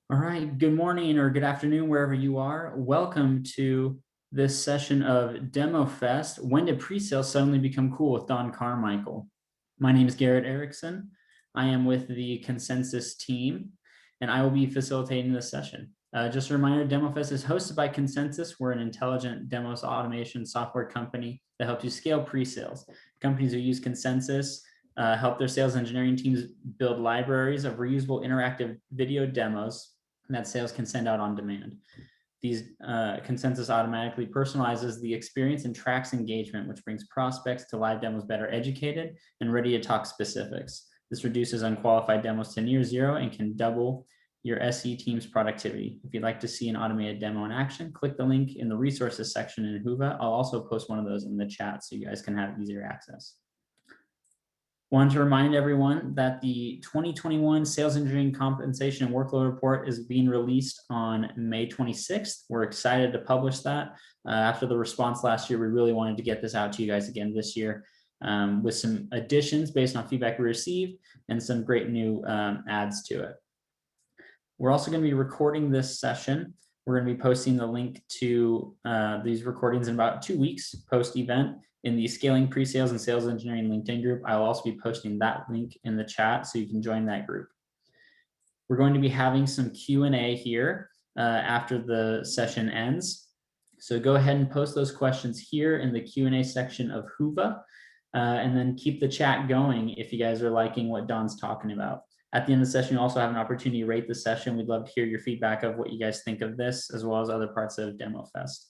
All right, good morning or good afternoon, wherever you are. Welcome to this session of DEMOFEST, When Did Presales Suddenly Become Cool with Don Carmichael. My name is Garrett Erickson. I am with the Consensus team, and I will be facilitating this session. Just a reminder, DEMOFEST is hosted by Consensus. We're an intelligent demos automation software company that helps you scale presales. Companies who use Consensus help their sales engineering teams build libraries of reusable interactive video demos that sales can send out on demand. These Consensus automatically personalizes the experience and tracks engagement, which brings prospects to live demos better educated and ready to talk specifics. This reduces unqualified demos to near zero and can double your SE team's productivity. If you'd like to see an automated demo in action, click the link in the resources section in Whova. I'll also post one of those in the chat so you guys can have easier access. Wanted to remind everyone that the 2021 Sales Engineering Compensation and Workload Report is being released on May 26th. We're excited to publish that. After the response last year, we really wanted to get this out to you guys again this year with some additions based on feedback we received and some great new adds to it. We're also going to be recording this session. We're going to be posting the link to these recordings in about 2 weeks post-event in the Scaling Presales and Sales Engineering LinkedIn group. I'll also be posting that link in the chat so you can join that group. We're going to be having some Q&A here after the session ends. So go ahead and post those questions here in the Q&A section of Whova, and then keep the chat going if you guys are liking what Don's talking about. At the end of the session, you also have an opportunity to rate the session. We'd love to hear your feedback of what you guys think of this, as well as other parts of DEMOFEST.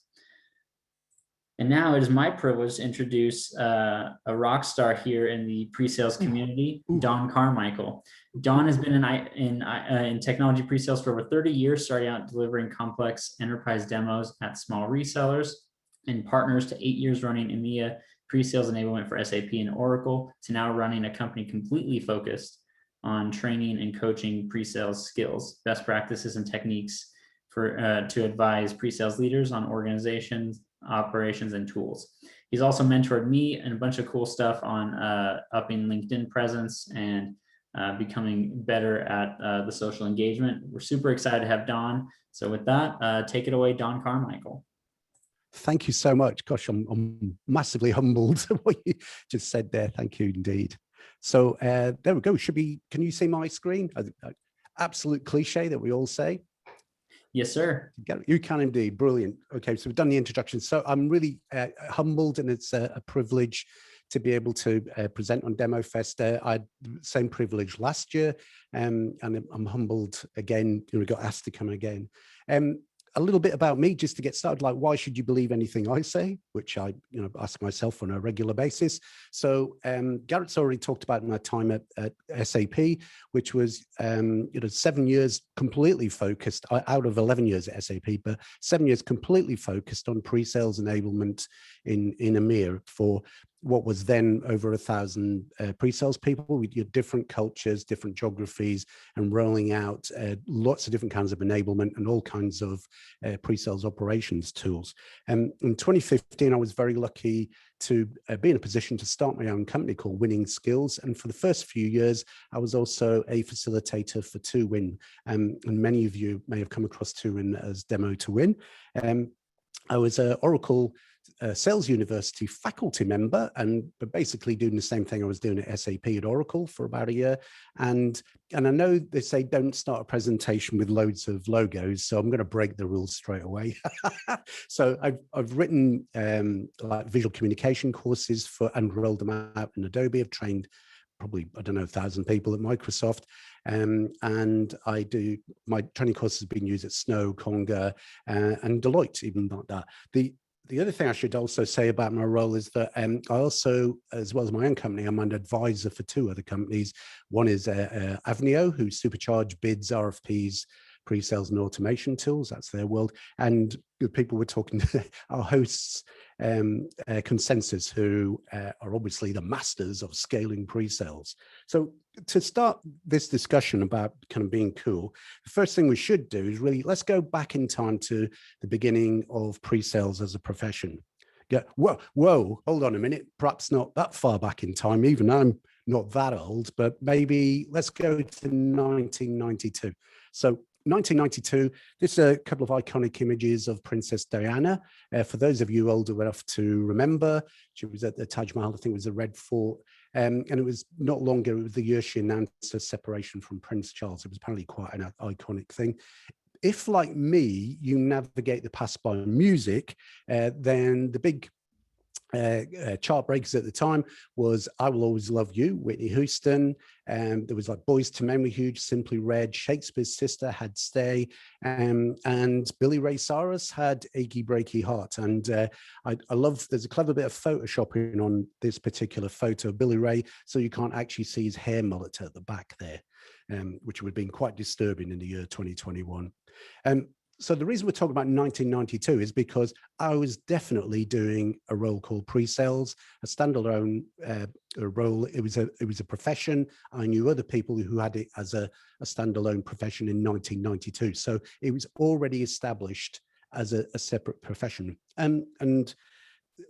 And now it is my privilege to introduce a rock star here in the pre-sales community, Don Carmichael. Don has been in technology pre-sales for over 30 years, starting out delivering complex enterprise demos at small resellers and partners, to 8 years running EMEA pre-sales enablement for SAP and Oracle, to now running a company completely focused on training and coaching pre-sales skills, best practices and techniques for to advise pre-sales leaders on organizations, operations, and tools. He's also mentored me and a bunch of cool stuff on upping LinkedIn presence and becoming better at the social engagement. We're super excited to have Don. So with that, take it away, Don Carmichael. Thank you so much. Gosh, I'm massively humbled what you just said there. Thank you indeed. So there we go. Can you see my screen? Absolute cliche that we all say. Yes, sir. You can indeed. Brilliant. Okay, so we've done the introduction. So I'm really humbled, and it's a privilege to be able to present on DEMOFEST. I had the same privilege last year, and I'm humbled again, got asked to come again. A little bit about me, just to get started, like why should you believe anything I say, which I ask myself on a regular basis. So Garrett's already talked about my time at SAP, which was 7 years completely focused out of 11 years at SAP, but 7 years completely focused on pre-sales enablement in EMEA for what was then over 1,000 pre-sales people with your different cultures, different geographies, and rolling out lots of different kinds of enablement and all kinds of pre-sales operations tools. In 2015, I was very lucky to be in a position to start my own company called Winning Skills. And for the first few years, I was also a facilitator for 2Win. And many of you may have come across 2Win as Demo to Win. I was an Oracle Sales University faculty member, but basically doing the same thing I was doing at SAP at Oracle for about a year. And I know they say don't start a presentation with loads of logos, so I'm going to break the rules straight away. So I've written like visual communication courses and rolled them out in Adobe. I've trained probably, 1,000 people at Microsoft. And I do, my training courses have been used at Snow, Conga, and Deloitte, even like that. The other thing I should also say about my role is that I also, as well as my own company, I'm an advisor for 2 other companies. One is Avnio, who supercharge bids, RFPs, pre-sales and automation tools. That's their world. And people were talking to our hosts, Consensus, who are obviously the masters of scaling pre-sales. So to start this discussion about kind of being cool, the first thing we should do is really, let's go back in time to the beginning of pre-sales as a profession. Yeah, whoa, hold on a minute. Perhaps not that far back in time, even I'm not that old, but maybe let's go to 1992. So 1992, this is a couple of iconic images of Princess Diana. For those of you old enough to remember, she was at the Taj Mahal, I think it was the Red Fort. And it was not long ago, it was the year she announced her separation from Prince Charles. It was apparently quite an iconic thing. If, like me, you navigate the past by music, then the big chart breakers at the time was I Will Always Love You, Whitney Houston, and there was like Boys to Men were huge, Simply Red, Shakespeare's Sister had Stay, and Billy Ray Cyrus had Achy Breaky Heart. And I love, there's a clever bit of photoshopping on this particular photo of Billy Ray, so you can't actually see his hair mullet at the back there, which would have been quite disturbing in the year 2021. So the reason we're talking about 1992 is because I was definitely doing a role called pre-sales, a standalone role. It was a profession. I knew other people who had it as a standalone profession in 1992. So it was already established as a separate profession. And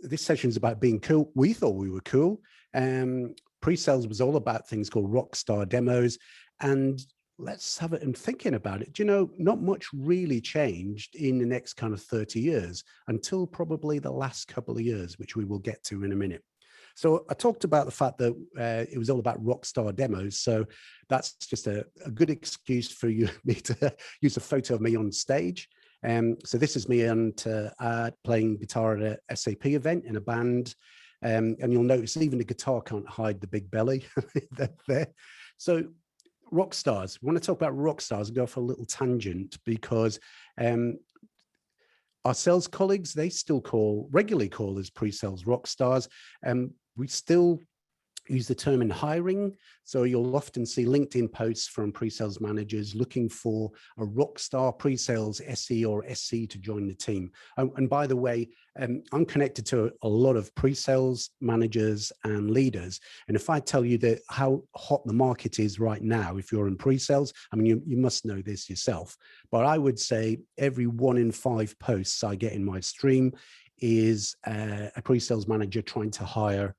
this session is about being cool. We thought we were cool. Pre-sales was all about things called rock star demos. And let's have it, and thinking about it, not much really changed in the next kind of 30 years until probably the last couple of years, which we will get to in a minute. So I talked about the fact that it was all about rock star demos. So that's just a good excuse for me to use a photo of me on stage. So this is me playing guitar at a SAP event in a band. And you'll notice even the guitar can't hide the big belly there. So rock stars. We want to talk about rock stars and go for a little tangent because our sales colleagues, they still regularly call us pre-sales rock stars. We still use the term in hiring. So you'll often see LinkedIn posts from pre-sales managers looking for a rock star pre-sales SE or SC to join the team. And by the way, I'm connected to a lot of pre-sales managers and leaders. And if I tell you that how hot the market is right now, if you're in pre-sales, I mean, you must know this yourself, but I would say every 1 in 5 posts I get in my stream is a pre-sales manager trying to hire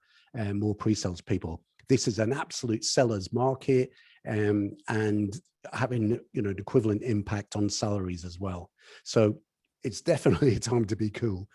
more pre-sales people. This is an absolute seller's market, and having the equivalent impact on salaries as well. So it's definitely a time to be cool.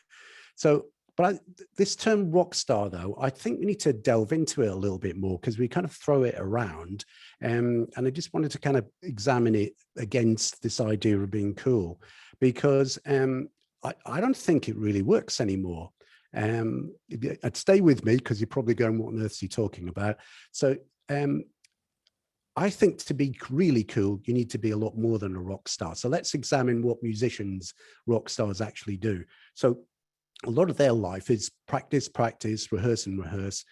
So, but this term rock star, though, I think we need to delve into it a little bit more because we kind of throw it around, and I just wanted to kind of examine it against this idea of being cool, because I don't think it really works anymore. I'd stay with me because you're probably going, what on earth is he talking about? So I think to be really cool, you need to be a lot more than a rock star. So let's examine what musicians, rock stars actually do. So a lot of their life is practice, practice, rehearse and rehearse.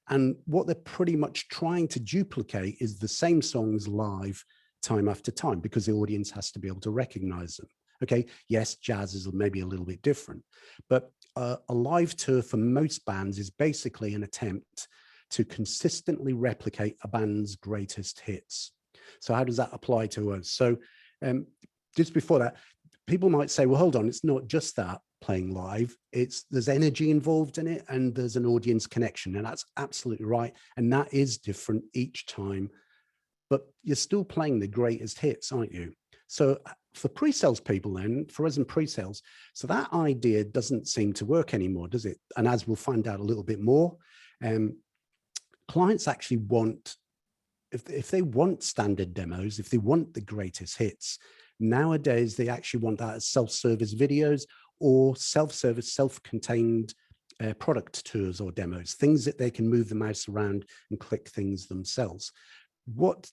And what they're pretty much trying to duplicate is the same songs live time after time, because the audience has to be able to recognize them. Okay, yes, jazz is maybe a little bit different, but a live tour for most bands is basically an attempt to consistently replicate a band's greatest hits. So how does that apply to us? So just before that, people might say, well, hold on, it's not just that playing live, there's energy involved in it and there's an audience connection, and that's absolutely right. And that is different each time, but you're still playing the greatest hits, aren't you? So for pre-sales people then, for us in pre-sales, so that idea doesn't seem to work anymore, does it? And as we'll find out a little bit more, clients actually want, if they want standard demos, if they want the greatest hits, nowadays they actually want that as self-service videos or self-service, self-contained product tours or demos, things that they can move the mouse around and click things themselves. What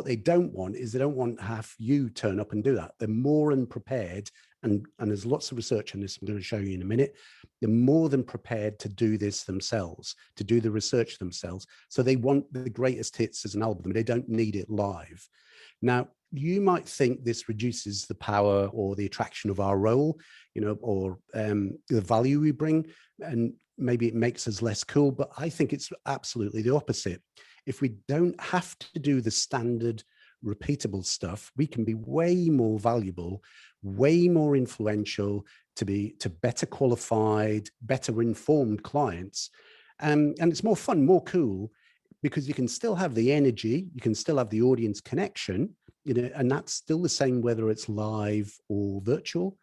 they don't want is they don't want to have you turn up and do that. They're more than prepared, and there's lots of research on this I'm going to show you in a minute. They're more than prepared to do this themselves, to do the research themselves. So they want the greatest hits as an album. They don't need it live. Now, you might think this reduces the power or the attraction of our role, you know, or the value we bring, and maybe it makes us less cool, but I think it's absolutely the opposite. If we don't have to do the standard repeatable stuff, we can be way more valuable, way more influential to better qualified, better informed clients. And it's more fun, more cool, because you can still have the energy, you can still have the audience connection, you know, and that's still the same whether it's live or virtual,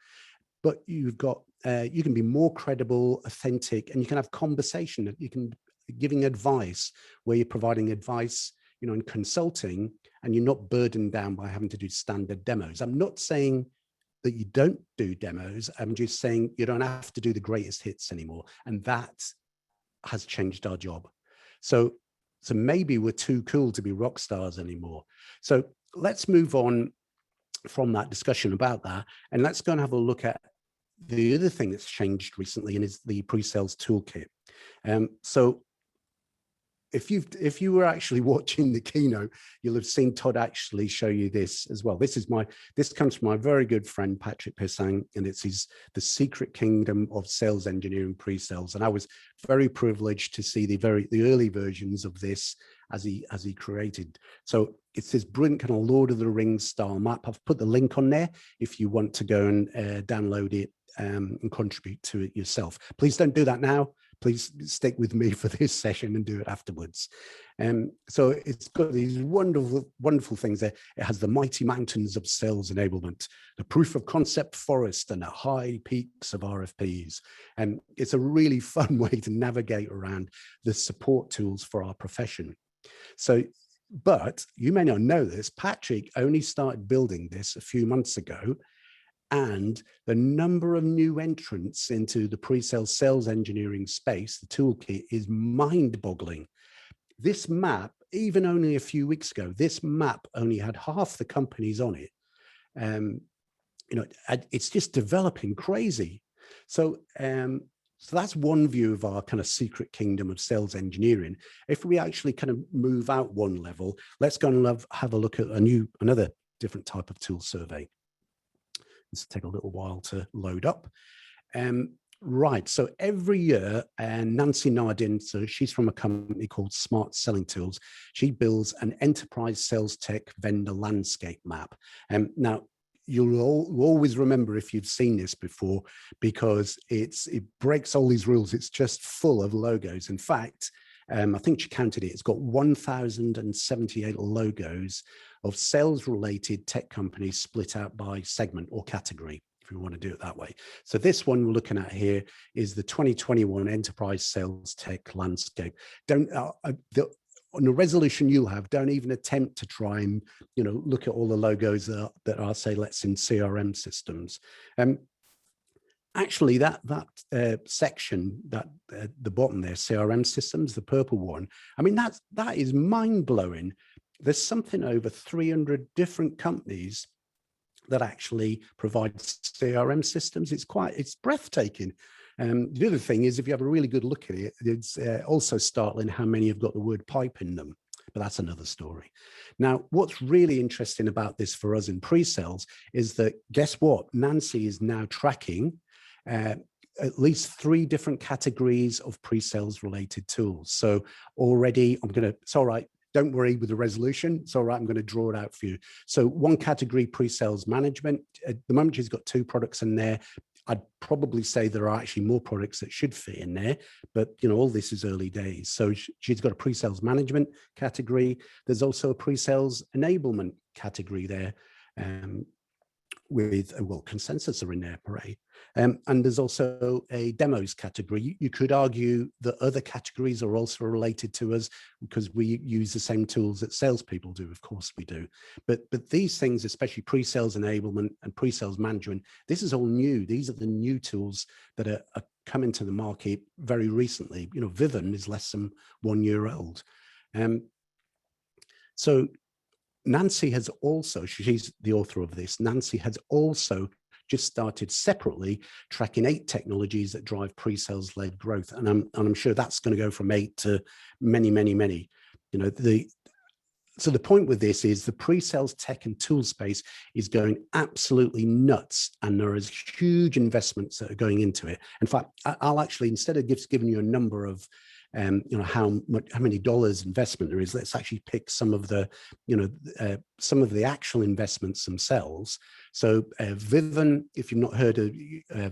but you've got, you can be more credible, authentic, and you can have conversation. You can giving advice where you're providing advice, you know, and consulting, and you're not burdened down by having to do standard demos. I'm not saying that you don't do demos. I'm just saying you don't have to do the greatest hits anymore. And that has changed our job. So maybe we're too cool to be rock stars anymore. So let's move on from that discussion about that. And let's go and have a look at the other thing that's changed recently, and is the pre-sales toolkit. So if you were actually watching the keynote, you'll have seen Todd actually show you this as well. This comes from my very good friend Patrick Pesang, and it's the secret kingdom of sales engineering pre-sales. And I was very privileged to see the early versions of this as he created. So it's this brilliant kind of Lord of the Rings style map. I've put the link on there if you want to go and download it and contribute to it yourself. Please don't do that now. Please stick with me for this session and do it afterwards. So it's got these wonderful, wonderful things there. It has the mighty mountains of sales enablement, the proof of concept forest, and the high peaks of RFPs. And it's a really fun way to navigate around the support tools for our profession. So, but you may not know this, Patrick only started building this a few months ago, and the number of new entrants into the pre-sales sales engineering space, the toolkit, is mind-boggling. This map, even only a few weeks ago, this map only had half the companies on it. You know, it's just developing crazy. So, so that's one view of our kind of secret kingdom of sales engineering. If we actually kind of move out one level, let's go and have a look at another different type of tool survey. This will take a little while to load up. Right, so every year, Nancy Nardin, so she's from a company called Smart Selling Tools. She builds an enterprise sales tech vendor landscape map. Now, you'll always remember if you've seen this before, because it breaks all these rules. It's just full of logos. In fact, I think she counted it. It's got 1,078 logos of sales-related tech companies split out by segment or category, if you want to do it that way. So this one we're looking at here is the 2021 Enterprise Sales Tech Landscape. On the resolution you'll have, don't even attempt to try and, you know, look at all the logos that are, say, let's in CRM systems. actually that section, that the bottom there, CRM systems, the purple one, I mean, that is mind-blowing. There's something over 300 different companies that actually provide CRM systems. It's breathtaking. The other thing is, if you have a really good look at it, it's also startling how many have got the word pipe in them, but that's another story. Now, what's really interesting about this for us in pre-sales is that, guess what? Nancy is now tracking at least 3 different categories of pre-sales related tools. So already it's all right. Don't worry with the resolution. It's all right. I'm going to draw it out for you. So one category, pre-sales management. At the moment, she's got 2 products in there. I'd probably say there are actually more products that should fit in there, but all this is early days. So she's got a pre-sales management category. There's also a pre-sales enablement category there. With consensus are in there, hooray. And there's also a demos category. You could argue that other categories are also related to us because we use the same tools that salespeople do. Of course we do. But these things, especially pre-sales enablement and pre-sales management, this is all new. These are the new tools that are coming to the market very recently. Vivin is less than 1 year old. So Nancy has also, she's the author of this, Nancy has also just started separately tracking 8 technologies that drive pre-sales led growth. And I'm sure that's going to go from 8 to many, many, many. So the point with this is the pre-sales tech and tool space is going absolutely nuts, and there is huge investments that are going into it. In fact, I'll actually, instead of just giving you a number of how many dollars investment there is, let's actually pick some of the actual investments themselves. So Vivin, if you've not heard of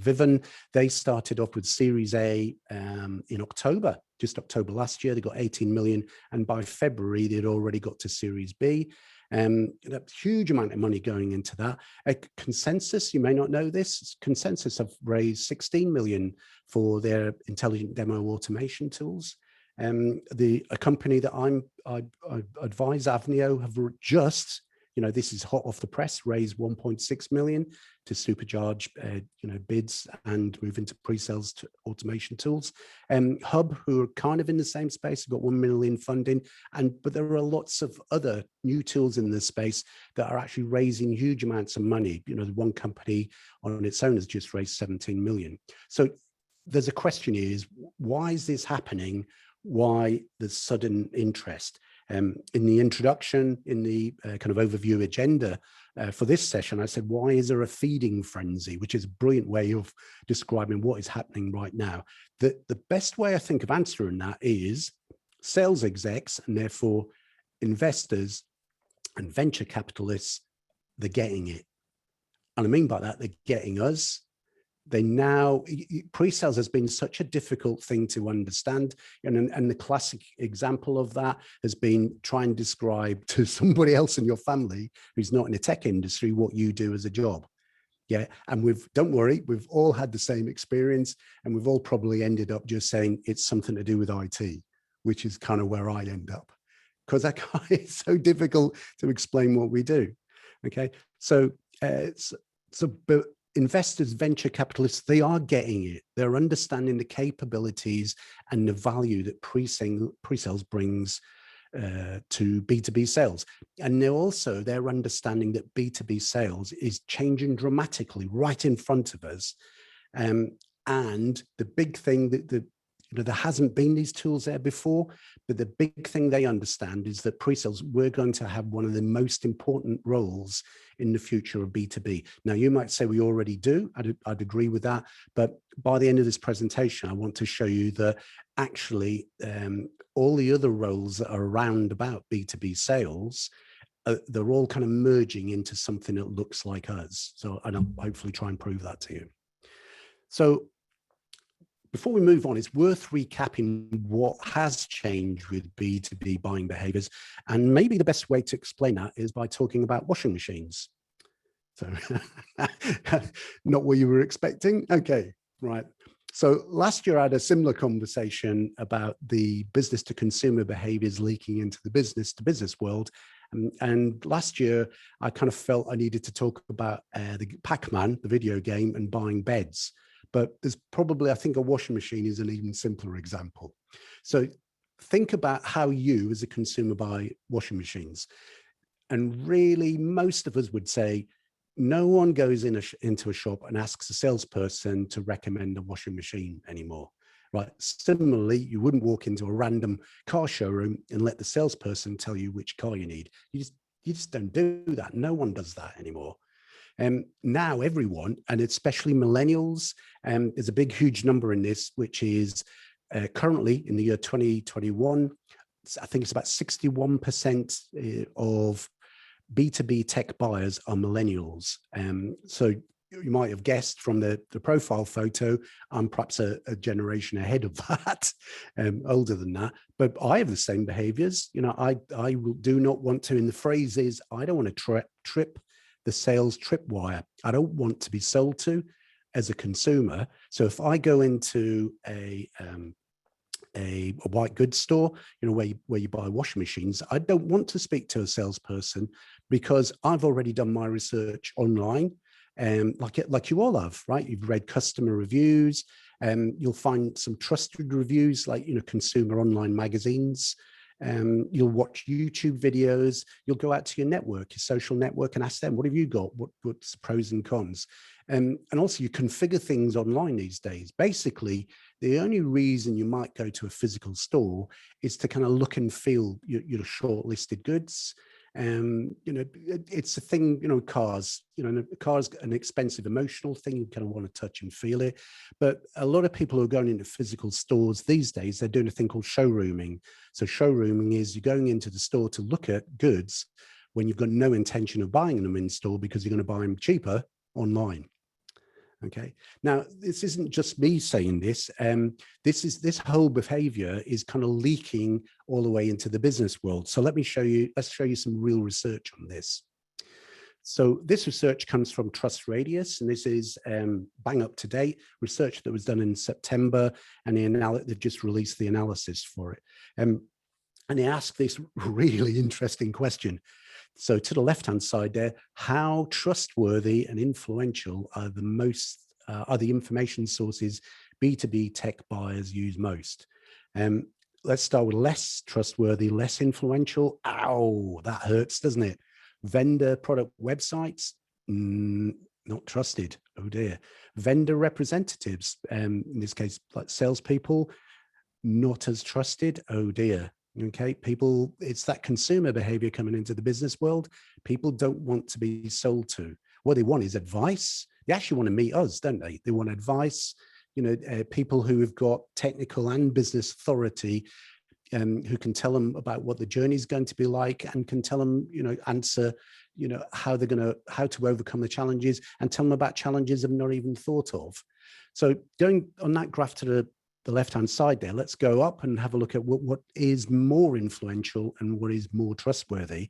Vivin, they started off with Series A in October, just October last year. They got 18 million, and by February they'd already got to Series B. A huge amount of money going into that. Consensus, you may not know this, Consensus have raised 16 million for their intelligent demo automation tools. A company that I advise, Avnio, have just, this is hot off the press, raised 1.6 million to supercharge, bids and move into pre-sales automation tools. Hub, who are kind of in the same space, have got 1 million funding, but there are lots of other new tools in this space that are actually raising huge amounts of money. The one company on its own has just raised 17 million. So there's a question is, why is this happening? Why the sudden interest? In the introduction, in the kind of overview agenda for this session, I said, why is there a feeding frenzy? Which is a brilliant way of describing what is happening right now. The best way I think of answering that is sales execs, and therefore investors and venture capitalists, they're getting it. And I mean by that, they're getting us. They now, pre-sales has been such a difficult thing to understand. And the classic example of that has been try and describe to somebody else in your family who's not in the tech industry what you do as a job. Yeah, and don't worry, we've all had the same experience, and we've all probably ended up just saying it's something to do with IT, which is kind of where I end up, because it's so difficult to explain what we do. Okay, so but investors, venture capitalists, they are getting it. They're understanding the capabilities and the value that pre-sales brings to B2B sales. And they're understanding that B2B sales is changing dramatically right in front of us. And the big thing that there hasn't been these tools there before, but the big thing they understand is that pre-sales, we're going to have one of the most important roles in the future of B2B. Now, you might say we already do. I'd agree with that. But by the end of this presentation, I want to show you that actually all the other roles that are around about B2B sales, they're all kind of merging into something that looks like us. So I'll hopefully try and prove that to you. So before we move on, it's worth recapping what has changed with B2B buying behaviors. And maybe the best way to explain that is by talking about washing machines. So not what you were expecting. Okay, right. So last year I had a similar conversation about the business to consumer behaviors leaking into the business to business world. And last year I kind of felt I needed to talk about the Pac-Man, the video game, and buying beds. but there's probably, I think a washing machine is an even simpler example. So think about how you as a consumer buy washing machines. And really, most of us would say, no one goes into a shop and asks a salesperson to recommend a washing machine anymore, right? Similarly, you wouldn't walk into a random car showroom and let the salesperson tell you which car you need. You just don't do that. No one does that anymore. Now everyone, and especially millennials, there's a big, huge number in this, which is currently in the year 2021, I think it's about 61% of B2B tech buyers are millennials. So you might have guessed from the profile photo, I'm perhaps a generation ahead of that, older than that. But I have the same behaviors. You know, I do not want to, in the phrase is, I don't want to trip the sales tripwire. I don't want to be sold to as a consumer. So if I go into a white goods store, you know, where you buy washing machines, I don't want to speak to a salesperson because I've already done my research online, like you all have, right? You've read customer reviews, you'll find some trusted reviews, like, you know, consumer online magazines. You'll watch YouTube videos. You'll go out to your network, your social network, and ask them, what have you got? What's the pros and cons? And also you configure things online these days. Basically, the only reason you might go to a physical store is to kind of look and feel your shortlisted goods. You know, it's a thing, you know, cars, you know, cars an expensive emotional thing. You kind of want to touch and feel it. But a lot of people who are going into physical stores these days, they're doing a thing called showrooming. So showrooming is you're going into the store to look at goods when you've got no intention of buying them in store because you're going to buy them cheaper online. Okay. Now, this isn't just me saying this. This whole behavior is kind of leaking all the way into the business world. So let's show you some real research on this. So this research comes from Trust Radius, and this is bang up to date research that was done in September, and they've just released the analysis for it. And they ask this really interesting question. So to the left-hand side there, how trustworthy and influential are the information sources B2B tech buyers use most? Let's start with less trustworthy, less influential. Ow, that hurts, doesn't it? Vendor product websites, not trusted. Oh dear. Vendor representatives, in this case, like salespeople, not as trusted. Oh dear. Okay, people, it's that consumer behavior coming into the business world. People don't want to be sold to. What they want is advice. They actually want to meet us, don't they? They want advice, you know, people who have got technical and business authority, who can tell them about what the journey is going to be like, and can tell them, you know, answer, you know, how to overcome the challenges, and tell them about challenges they've not even thought of. So going on that graph to the left-hand side there, let's go up and have a look at what is more influential and what is more trustworthy.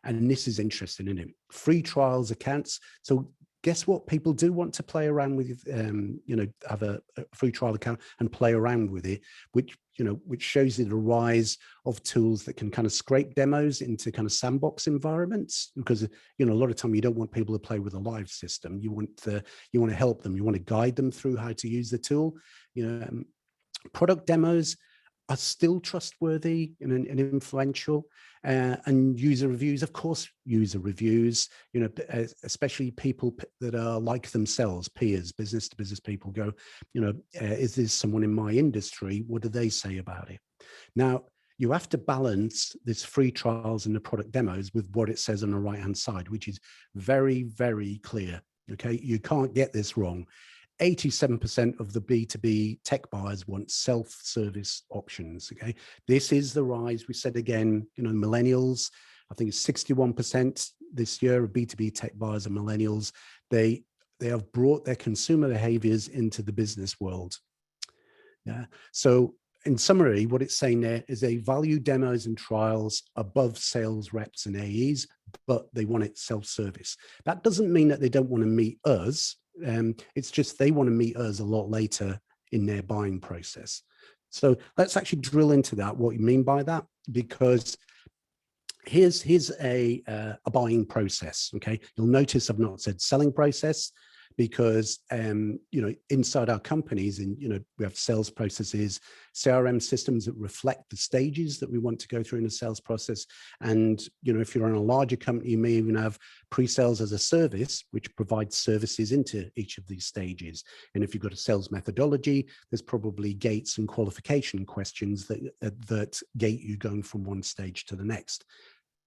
And this is interesting, isn't it? Free trials accounts. So guess what? People do want to play around with, you know, have a free trial account and play around with it, which shows you the rise of tools that can kind of scrape demos into kind of sandbox environments. Because, you know, a lot of time you don't want people to play with a live system. You want to help them. You want to guide them through how to use the tool. You know, product demos are still trustworthy and influential, and user reviews, of course, user reviews, you know, especially people that are like themselves, peers, business to business people go, you know, is this someone in my industry? What do they say about it? Now, you have to balance this free trials and the product demos with what it says on the right-hand side, which is very, very clear. Okay, you can't get this wrong. 87% of the B2B tech buyers want self-service options. Okay, this is the rise. We said again, you know, millennials, I think it's 61% this year of B2B tech buyers are millennials. They have brought their consumer behaviors into the business world. Yeah. So in summary, what it's saying there is they value demos and trials above sales reps and AEs, but they want it self-service. That doesn't mean that they don't want to meet us. It's just they want to meet us a lot later in their buying process. So let's actually drill into that, what you mean by that, because here's a buying process. Okay, you'll notice I've not said selling process. because inside our companies, and we have sales processes, CRM systems that reflect the stages that we want to go through in a sales process. And if you're in a larger company, you may even have pre-sales as a service, which provides services into each of these stages. And if you've got a sales methodology, there's probably gates and qualification questions that gate you going from one stage to the next.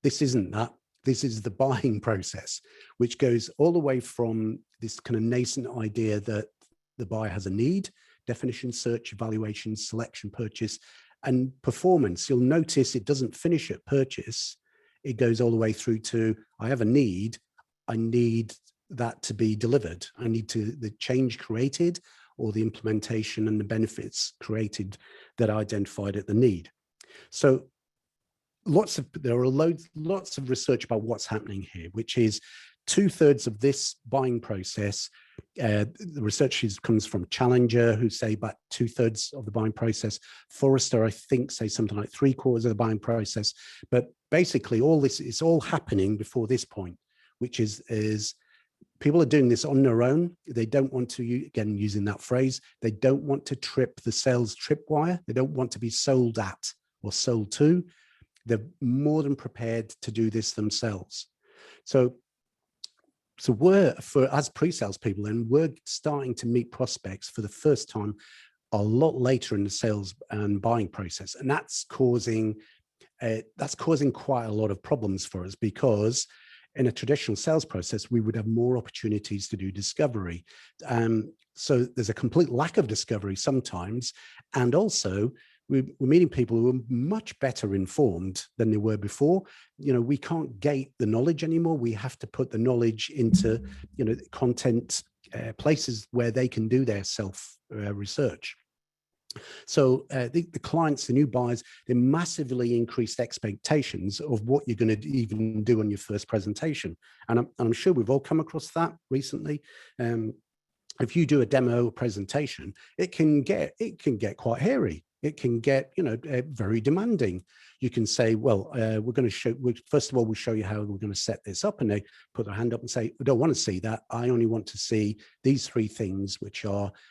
This isn't that. This is the buying process, which goes all the way from this kind of nascent idea that the buyer has a need, definition, search, evaluation, selection, purchase, and performance. You'll notice it doesn't finish at purchase. It goes all the way through to, I have a need. I need that to be delivered. I need the change created or the implementation and the benefits created that I identified at the need. So there are lots of research about what's happening here, which is 2/3 of this buying process. The research comes from Challenger, who say about 2/3 of the buying process. Forrester, I think, say something like 3/4 of the buying process. But basically, all this is all happening before this point, which is people are doing this on their own. They don't want to, again, using that phrase, they don't want to trip the sales tripwire. They don't want to be sold at or sold to. They're more than prepared to do this themselves. So we're, as pre-sales people, and we're starting to meet prospects for the first time a lot later in the sales and buying process. And that's causing quite a lot of problems for us, because in a traditional sales process, we would have more opportunities to do discovery. So there's a complete lack of discovery sometimes. And also, we're meeting people who are much better informed than they were before. We can't gate the knowledge anymore. We have to put the knowledge into, content places where they can do their self research. So the clients, the new buyers, they massively increased expectations of what you're going to even do on your first presentation. And I'm sure we've all come across that recently. If you do a demo presentation, it can get quite hairy. It can get, very demanding. You can say, well, we're going to show, first of all, we'll show you how we're going to set this up. And they put their hand up and say, I don't want to see that. I only want to see these 3 things,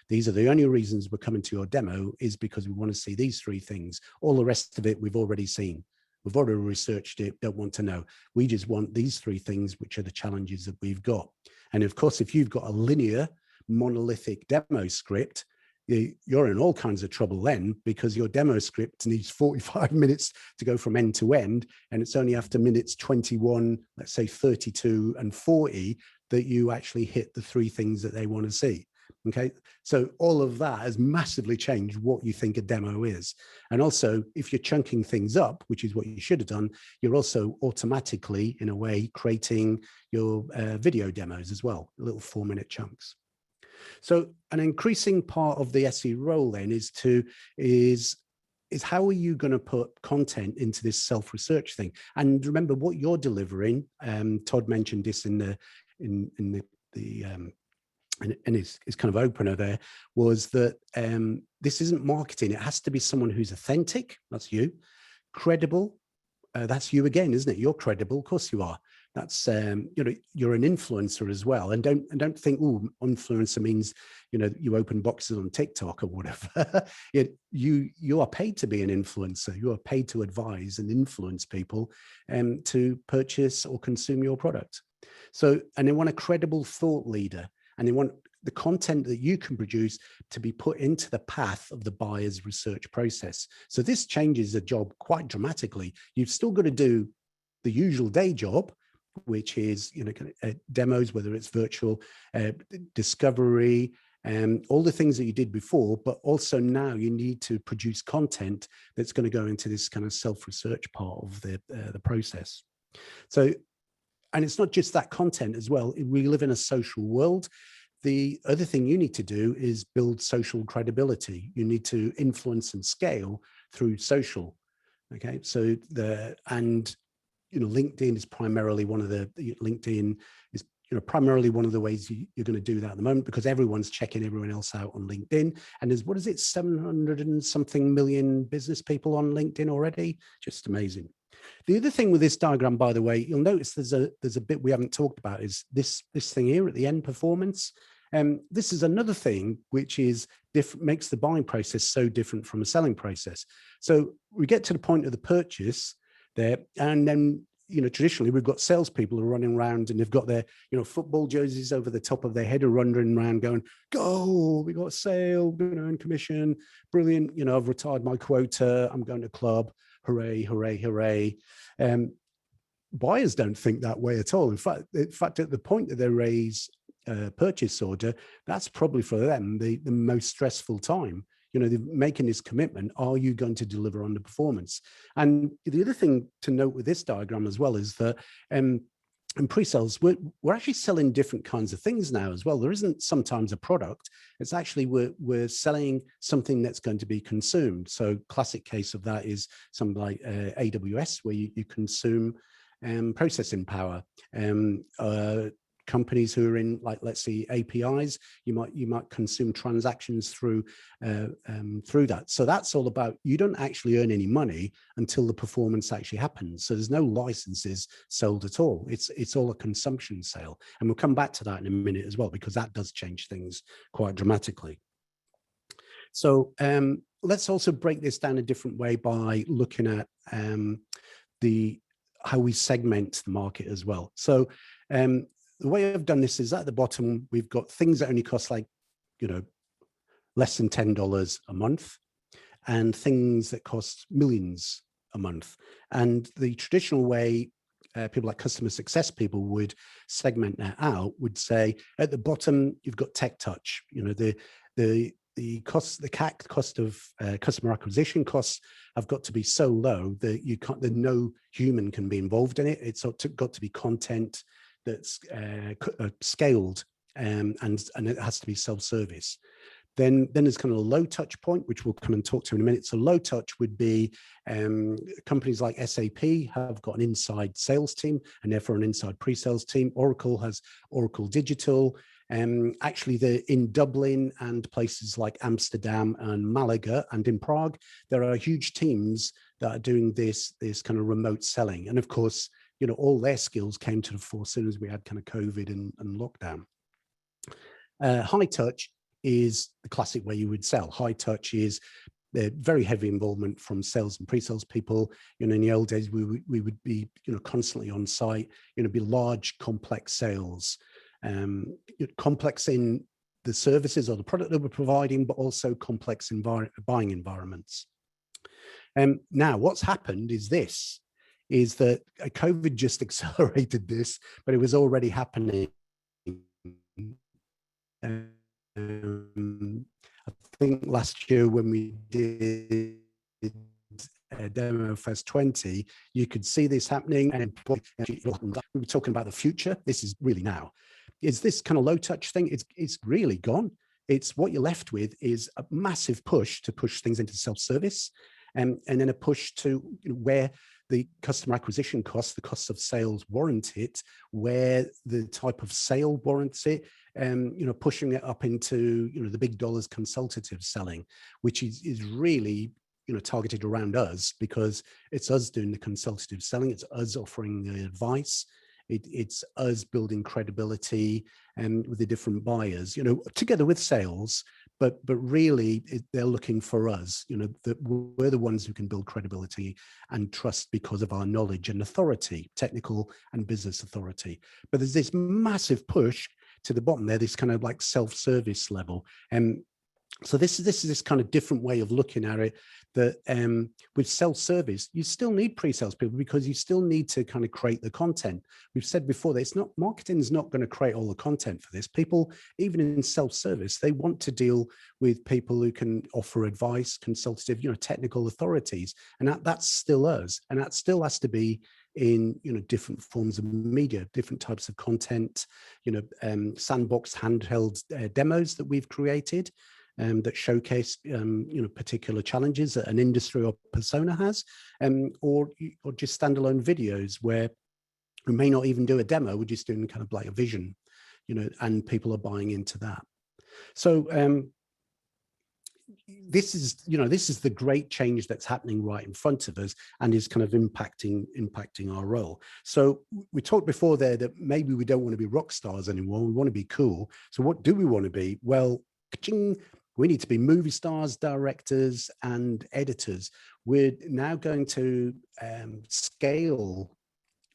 these are the only reasons we're coming to your demo, is because we want to see these 3 things. All the rest of it, we've already seen. We've already researched it, don't want to know. We just want these 3 things, which are the challenges that we've got. And of course, if you've got a linear, monolithic demo script, you're in all kinds of trouble then, because your demo script needs 45 minutes to go from end to end. And it's only after minutes 21, let's say 32 and 40, that you actually hit the 3 things that they want to see. Okay, so all of that has massively changed what you think a demo is. And also, if you're chunking things up, which is what you should have done, you're also automatically, in a way, creating your video demos as well, little 4-minute chunks. So an increasing part of the SE role then is how are you going to put content into this self-research thing? And remember what you're delivering. Todd mentioned this in his kind of opener there, was that this isn't marketing. It has to be someone who's authentic. That's you. Credible. That's you again, isn't it? You're credible. Of course you are. That's you're an influencer as well. And don't think, oh, influencer means you open boxes on TikTok or whatever. You are paid to be an influencer. You are paid to advise and influence people to purchase or consume your product. So, and they want a credible thought leader, and they want the content that you can produce to be put into the path of the buyer's research process. So this changes the job quite dramatically. You've still got to do the usual day job, which is demos, whether it's virtual, discovery, and all the things that you did before, but also now you need to produce content that's going to go into this kind of self-research part of the process. So, and it's not just that content as well. We live in a social world. The other thing you need to do is build social credibility. You need to influence and scale through social. Okay, so LinkedIn is primarily one of the primarily one of the ways you're going to do that at the moment, because everyone's checking everyone else out on LinkedIn. And there's, 700 and something million business people on LinkedIn already. Just amazing. The other thing with this diagram, by the way, you'll notice there's a bit we haven't talked about, is this thing here at the end, performance. This is another thing which is makes the buying process so different from a selling process. So we get to the point of the purchase there, and then traditionally we've got salespeople who are running around and they've got their football jerseys over the top of their head, are running around going, "Go! We got a sale, and commission, brilliant! I've retired my quota. I'm going to club. Hooray! Hooray! Hooray!" Buyers don't think that way at all. In fact, at the point that they raise a purchase order, that's probably for them the most stressful time. They're making this commitment. Are you going to deliver on the performance? And the other thing to note with this diagram as well is that in pre-sales, we're actually selling different kinds of things now as well. There isn't sometimes a product. It's actually we're selling something that's going to be consumed. So classic case of that is something like AWS, where you consume processing power. Companies who are in, like, let's say, APIs, you might consume transactions through that. So that's all about, you don't actually earn any money until the performance actually happens. So there's no licenses sold at all. It's all a consumption sale, and we'll come back to that in a minute as well, because that does change things quite dramatically. So let's also break this down a different way by looking at how we segment the market as well. So the way I've done this is at the bottom, we've got things that only cost like, less than $10 a month, and things that cost millions a month. And the traditional way people like customer success people would segment that out would say, at the bottom, you've got tech touch. The CAC, cost of customer acquisition costs, have got to be so low that no human can be involved in it. It's got to be content that's scaled, and it has to be self-service. Then there's kind of a low touch point, which we'll come and talk to in a minute. So low touch would be companies like SAP have got an inside sales team and therefore an inside pre-sales team. Oracle has Oracle Digital. Actually, they're in Dublin and places like Amsterdam and Malaga and in Prague. There are huge teams that are doing this kind of remote selling. And of course, all their skills came to the fore as soon as we had kind of COVID and lockdown. High touch is the classic way you would sell. High touch is very heavy involvement from sales and pre-sales people. In the old days, we would be constantly on site. Be large, complex sales, complex in the services or the product that we're providing, but also complex buying environments. Now, what's happened is that COVID just accelerated this, but it was already happening. I think last year when we did DEMOFEST 20, you could see this happening, and we were talking about the future. This is really now. Is this kind of low touch thing? It's really gone. It's what you're left with is a massive push to push things into self-service, and then a push to where the customer acquisition costs, the costs of sales warrant it, where the type of sale warrants it, pushing it up into the big dollars consultative selling, which is really targeted around us, because it's us doing the consultative selling, it's us offering the advice, it's us building credibility with the different buyers, together with sales. But really, they're looking for us, that we're the ones who can build credibility and trust because of our knowledge and authority, technical and business authority. But there's this massive push to the bottom there, this kind of like self-service level. So this is this kind of different way of looking at it, that with self-service, you still need pre-sales people, because you still need to kind of create the content. We've said before that marketing is not going to create all the content for this. People, even in self-service, they want to deal with people who can offer advice, consultative, technical authorities, and that's still us, and that still has to be in different forms of media, different types of content, sandboxed handheld demos that we've created. That showcase particular challenges that an industry or persona has, or just standalone videos where we may not even do a demo, we're just doing kind of like a vision, and people are buying into that. So this is, this is the great change that's happening right in front of us and is kind of impacting our role. So we talked before there that maybe we don't want to be rock stars anymore. We want to be cool. So what do we want to be? Well, we need to be movie stars, directors, and editors. We're now going to scale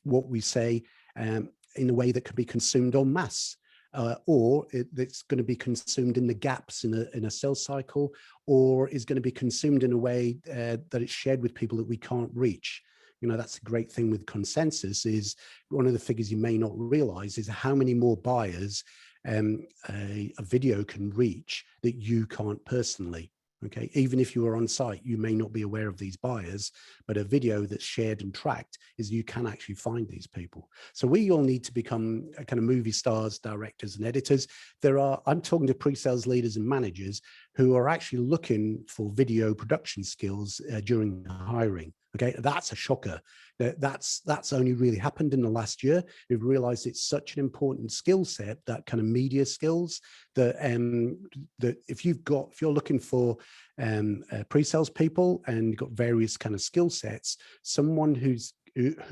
what we say in a way that can be consumed en masse. Or it's going to be consumed in the gaps in a sales cycle, or is going to be consumed in a way that it's shared with people that we can't reach. That's a great thing with consensus. Is one of the figures you may not realize is how many more buyers a video can reach that you can't personally. Okay, even if you are on site, you may not be aware of these buyers, but a video that's shared and tracked is you can actually find these people. So we all need to become a kind of movie stars, directors, and editors. I'm talking to pre-sales leaders and managers who are actually looking for video production skills during hiring. Okay, that's a shocker. That's only really happened in the last year. We've realized it's such an important skill set, that kind of media skills, that that if you're looking for pre-sales people and you've got various kind of skill sets, someone who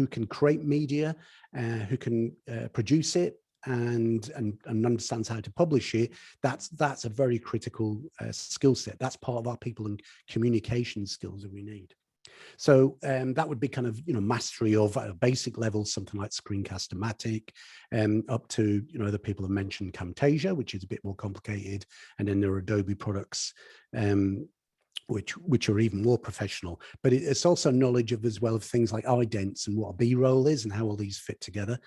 can create media, who can produce it, and understands how to publish it, that's a very critical skill set. That's part of our people and communication skills that we need. So that would be kind of, mastery of a basic level, something like Screencast-O-Matic, up to, the people have mentioned Camtasia, which is a bit more complicated. And then there are Adobe products, which are even more professional. But it's also knowledge of as well of things like idents and what a B-roll is and how all these fit together.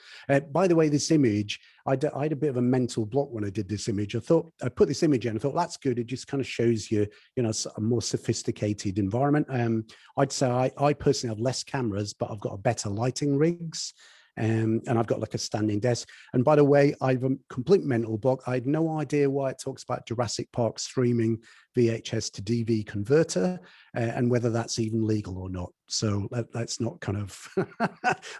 By the way, this image, I had a bit of a mental block when I did this image. I put this image in, I thought, that's good. It just kind of shows you, a more sophisticated environment. I'd say I personally have less cameras, but I've got a better lighting rigs. And I've got like a standing desk. And by the way, I've a complete mental block. I had no idea why it talks about Jurassic Park streaming VHS to DV converter and whether that's even legal or not. So let's not kind of,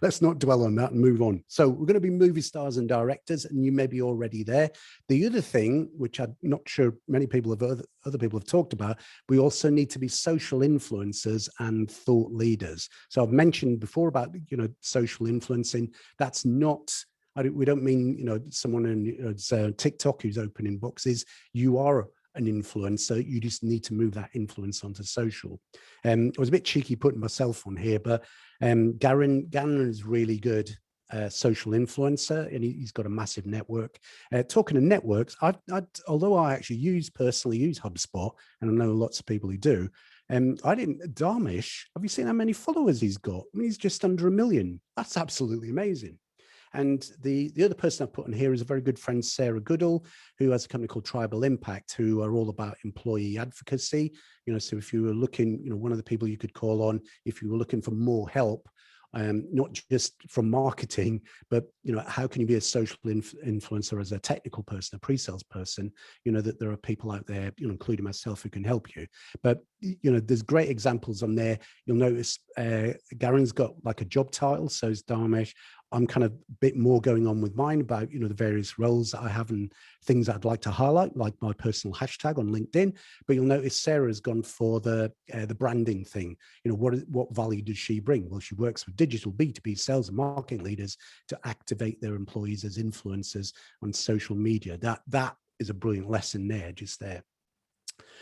let's not dwell on that and move on. So we're going to be movie stars and directors, and you may be already there. The other thing, which I'm not sure many people other people have talked about, we also need to be social influencers and thought leaders. So I've mentioned before about, social influencing. That's not, we don't mean, someone in TikTok who's opening boxes. You are an influencer. You just need to move that influence onto social. I was a bit cheeky putting myself on here, but Garen is really good social influencer, and he's got a massive network. Talking of networks, although I actually personally use HubSpot, and I know lots of people who do, Dharmesh, have you seen how many followers he's got? I mean, he's just under 1 million. That's absolutely amazing. And the other person I put on here is a very good friend, Sarah Goodall, who has a company called Tribal Impact, who are all about employee advocacy. So if you were looking, one of the people you could call on if you were looking for more help, not just from marketing, but how can you be a social influencer as a technical person, a pre-sales person? That there are people out there, including myself, who can help you. But there's great examples on there. You'll notice Garen's got like a job title, so is Dharmesh. I'm kind of a bit more going on with mine about, the various roles that I have and things I'd like to highlight, like my personal hashtag on LinkedIn. But you'll notice Sarah's gone for the branding thing. What value does she bring? Well, she works with digital B2B sales and marketing leaders to activate their employees as influencers on social media. That is a brilliant lesson there, just there.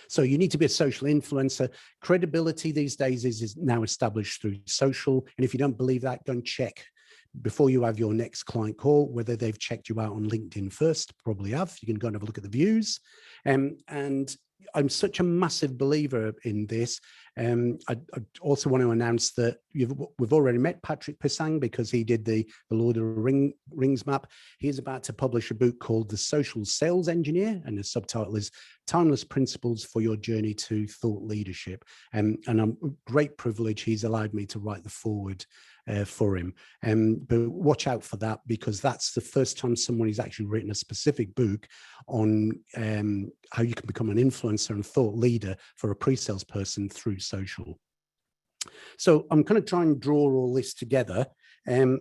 So you need to be a social influencer. Credibility these days is now established through social. And if you don't believe that, go and check before you have your next client call, whether they've checked you out on LinkedIn first. Probably have. You can go and have a look at the views. And I'm such a massive believer in this. I also want to announce that we've already met Patrick Pisang because he did the Lord of the Rings map. He's about to publish a book called The Social Sales Engineer, and the subtitle is Timeless Principles for Your Journey to Thought Leadership. And I'm great privilege he's allowed me to write the foreword for him. But watch out for that, because that's the first time someone has actually written a specific book on how you can become an influencer and thought leader for a pre-sales person through social. So I'm going to try and draw all this together and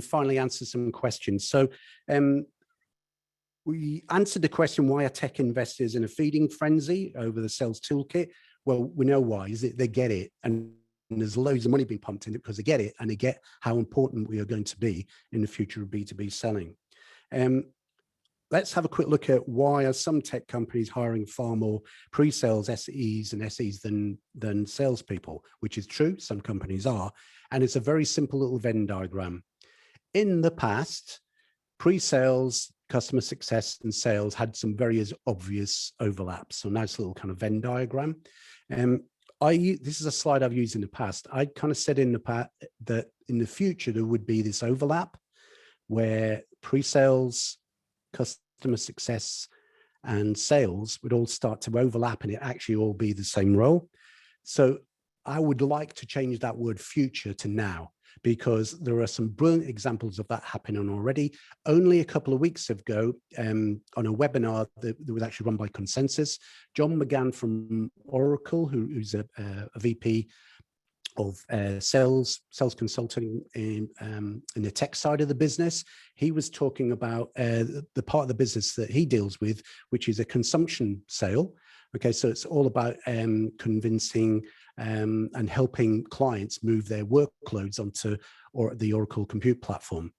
finally answer some questions. So we answered the question, why are tech investors in a feeding frenzy over the sales toolkit? Well, we know why, is that they get it. And there's loads of money being pumped in it because they get it and they get how important we are going to be in the future of B2B selling. Let's have a quick look at why are some tech companies hiring far more pre-sales SEs and SEs than salespeople, which is true, some companies are. And it's a very simple little Venn diagram. In the past, pre-sales, customer success, and sales had some very obvious overlaps. So nice little kind of Venn diagram. This is a slide I've used in the past. I kind of said in the past that in the future, there would be this overlap where pre-sales, customer success, and sales would all start to overlap and it actually all be the same role. So I would like to change that word future to now, because there are some brilliant examples of that happening already. Only a couple of weeks ago, on a webinar that was actually run by Consensus, John McGann from Oracle, who's a VP of sales consulting in the tech side of the business, he was talking about the part of the business that he deals with, which is a consumption sale. Okay, so it's all about convincing and helping clients move their workloads onto the Oracle Compute Platform.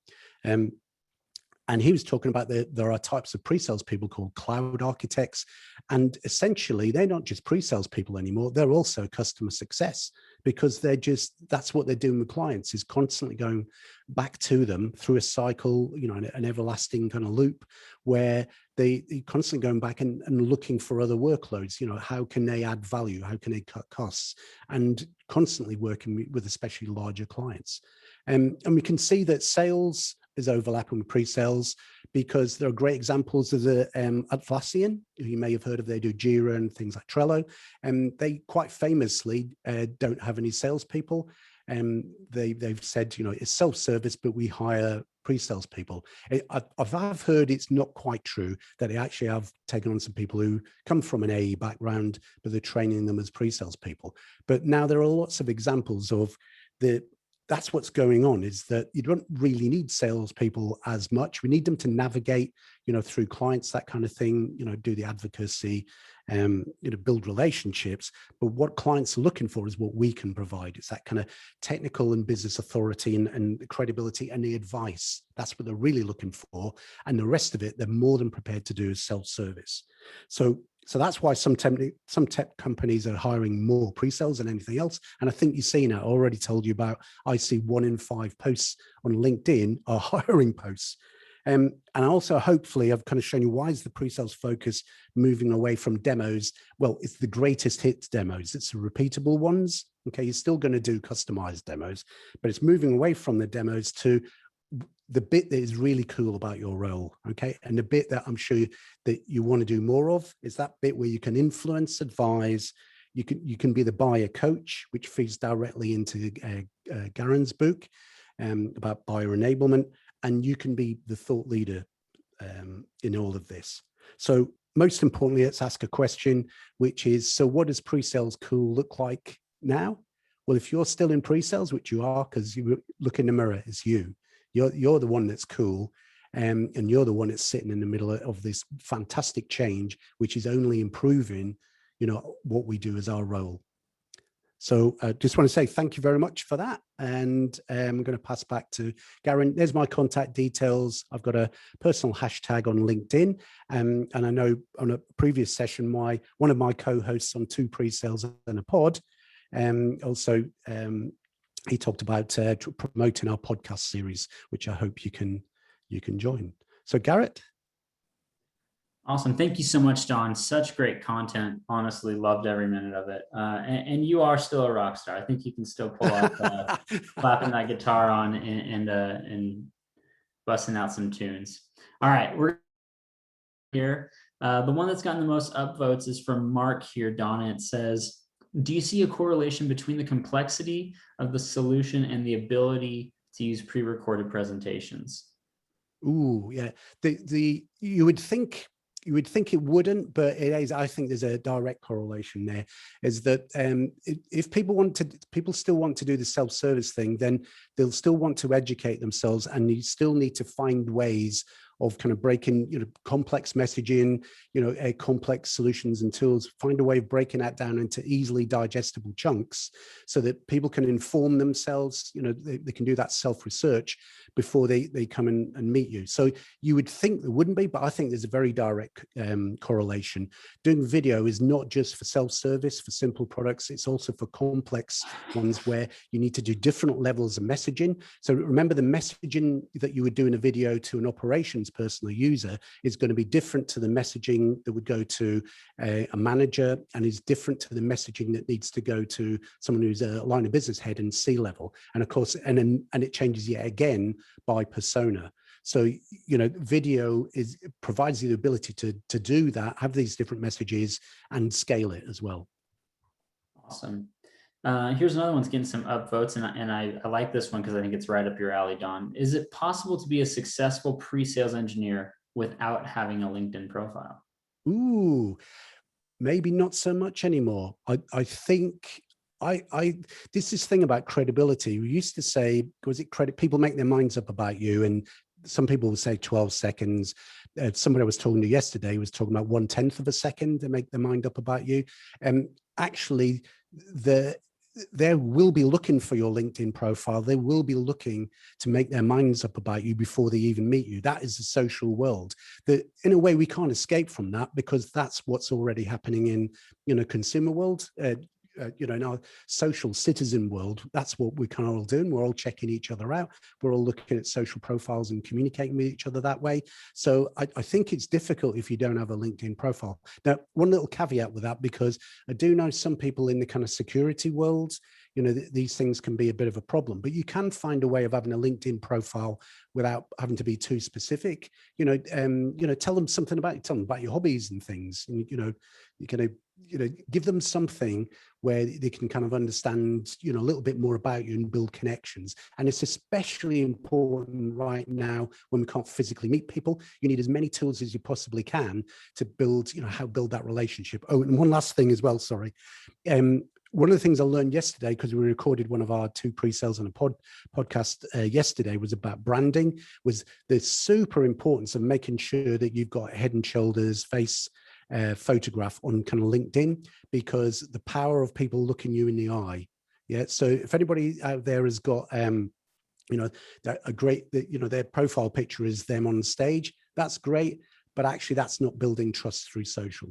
And he was talking about there are types of pre-sales people called cloud architects. And essentially, they're not just pre-sales people anymore. They're also customer success, because that's what they're doing with clients, is constantly going back to them through a cycle, an everlasting kind of loop where they constantly going back and looking for other workloads. How can they add value? How can they cut costs? And constantly working with especially larger clients. And we can see that sales is overlapping with pre-sales, because there are great examples of the Atlassian, who you may have heard of. They do Jira and things like Trello, and they quite famously don't have any salespeople. They've said, it's self-service, but we hire pre-sales people. I've heard it's not quite true, that they actually have taken on some people who come from an AE background, but they're training them as pre-sales people. But now there are lots of examples of that's what's going on, is that you don't really need salespeople as much. We need them to navigate, through clients, that kind of thing, do the advocacy, build relationships. But what clients are looking for is what we can provide. It's that kind of technical and business authority and the credibility and the advice. That's what they're really looking for. And the rest of it, they're more than prepared to do as self-service. So that's why some tech companies are hiring more pre-sales than anything else. And I think you've seen it. I already told you about, I see 1 in 5 posts on LinkedIn are hiring posts. And also, hopefully, I've kind of shown you why is the pre-sales focus moving away from demos. Well, it's the greatest hits demos. It's the repeatable ones. Okay, you're still going to do customized demos, but it's moving away from the demos to the bit that is really cool about your role. Okay, and the bit that I'm sure that you want to do more of is that bit where you can influence, advise. You can be the buyer coach, which feeds directly into Garen's book about buyer enablement. And you can be the thought leader in all of this. So most importantly, let's ask a question, which is, so what does pre-sales cool look like now? Well, if you're still in pre-sales, which you are, because you look in the mirror, it's you. You're the one that's cool, and you're the one that's sitting in the middle of this fantastic change, which is only improving, what we do as our role. So I just want to say thank you very much for that. And I'm going to pass back to Garen. There's my contact details. I've got a personal hashtag on LinkedIn. And I know on a previous session, one of my co-hosts on 2 Pre-Sales and a Pod, also he talked about promoting our podcast series, which I hope you can join. So Garrett. Awesome. Thank you so much, John. Such great content. Honestly, loved every minute of it. And you are still a rock star. I think you can still pull off clapping that guitar on and busting out some tunes. All right, we're here. The one that's gotten the most upvotes is from Mark here, Donna. It says, do you see a correlation between the complexity of the solution and the ability to use pre-recorded presentations? Ooh, yeah. You would think it wouldn't, but it is. I think there's a direct correlation there. Is that if people still want to do the self-service thing, then they'll still want to educate themselves, and you still need to find ways of kind of breaking, complex messaging, complex solutions and tools, find a way of breaking that down into easily digestible chunks so that people can inform themselves, they can do that self-research before they come and meet you. So you would think there wouldn't be, but I think there's a very direct correlation. Doing video is not just for self-service, for simple products, it's also for complex ones where you need to do different levels of messaging. So remember, the messaging that you would do in a video to an operations person or user is going to be different to the messaging that would go to a manager, and is different to the messaging that needs to go to someone who's a line of business head and C-level. And of course, and it changes yet again by persona. So, video provides you the ability to do that, have these different messages and scale it as well. Awesome. Here's another one's getting some upvotes, and I like this one because I think it's right up your alley, Don. Is it possible to be a successful pre-sales engineer without having a LinkedIn profile? Ooh, maybe not so much anymore. I think this thing about credibility. We used to say, was it credit? People make their minds up about you, and some people will say 12 seconds. Somebody I was talking to yesterday was talking about 1/10 of a second to make their mind up about you. And actually, they will be looking for your LinkedIn profile. They will be looking to make their minds up about you before they even meet you. That is the social world. That, in a way, we can't escape from that, because that's what's already happening in consumer world. In our social citizen world, that's what we're kind of all doing. We're all checking each other out. We're all looking at social profiles and communicating with each other that way. So I think it's difficult if you don't have a LinkedIn profile. Now, one little caveat with that, because I do know some people in the kind of security world, these things can be a bit of a problem, but you can find a way of having a LinkedIn profile without having to be too specific. Tell them something tell them about your hobbies and things, and you can give them something where they can kind of understand, a little bit more about you and build connections. And it's especially important right now when we can't physically meet people. You need as many tools as you possibly can to build, how build that relationship. Oh, and one last thing as well, sorry. One of the things I learned yesterday, because we recorded one of our 2 pre-sales on a podcast yesterday, was about branding, was the super importance of making sure that you've got head and shoulders, face photograph on kind of LinkedIn, because the power of people looking you in the eye. Yeah. So if anybody out there has got, a great, their profile picture is them on stage, that's great. But actually, that's not building trust through social.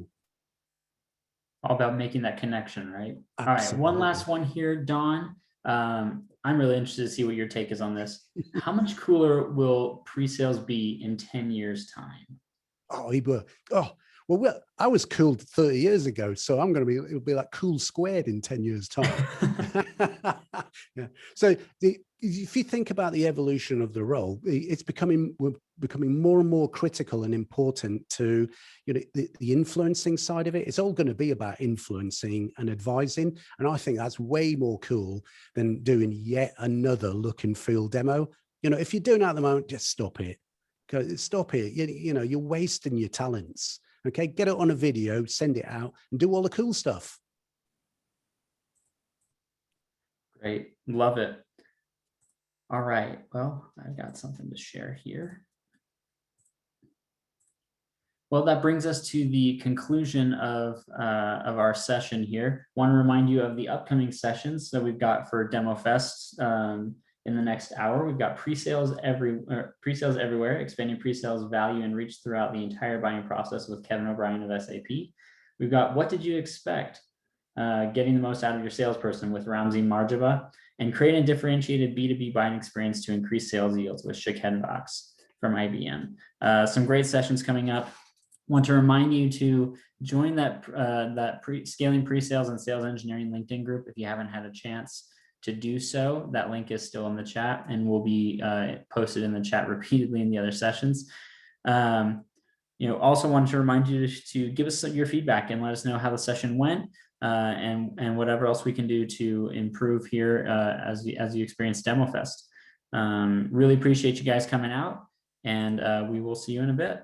All about making that connection, right? Absolutely. All right, one last one here, Don. I'm really interested to see what your take is on this. How much cooler will pre-sales be in 10 years' time? Well, I was cool 30 years ago, so it'll be like cool squared in 10 years' time. Yeah. So if you think about the evolution of the role, we're becoming more and more critical and important to, the influencing side of it. It's all going to be about influencing and advising. And I think that's way more cool than doing yet another look and feel demo. If you're doing that at the moment, just stop it. Stop it. You're wasting your talents. Okay, get it on a video, send it out, and do all the cool stuff. Great, love it. All right, well, I've got something to share here. Well, that brings us to the conclusion of our session here. Want to remind you of the upcoming sessions that we've got for DEMOFEST in the next hour. We've got pre-sales everywhere, expanding pre-sales value and reach throughout the entire buying process with Kevin O'Brien of SAP. We've got what did you expect? Getting the most out of your salesperson with Ramzi Marjava, and creating a differentiated B2B buying experience to increase sales yields with Shakhen Box from IBM. Some great sessions coming up. Want to remind you to join that scaling pre-sales and sales engineering LinkedIn group if you haven't had a chance to do so. That link is still in the chat and will be posted in the chat repeatedly in the other sessions. Also wanted to remind you to give us your feedback and let us know how the session went, and whatever else we can do to improve here as you experience DEMOFEST. Really appreciate you guys coming out, and we will see you in a bit.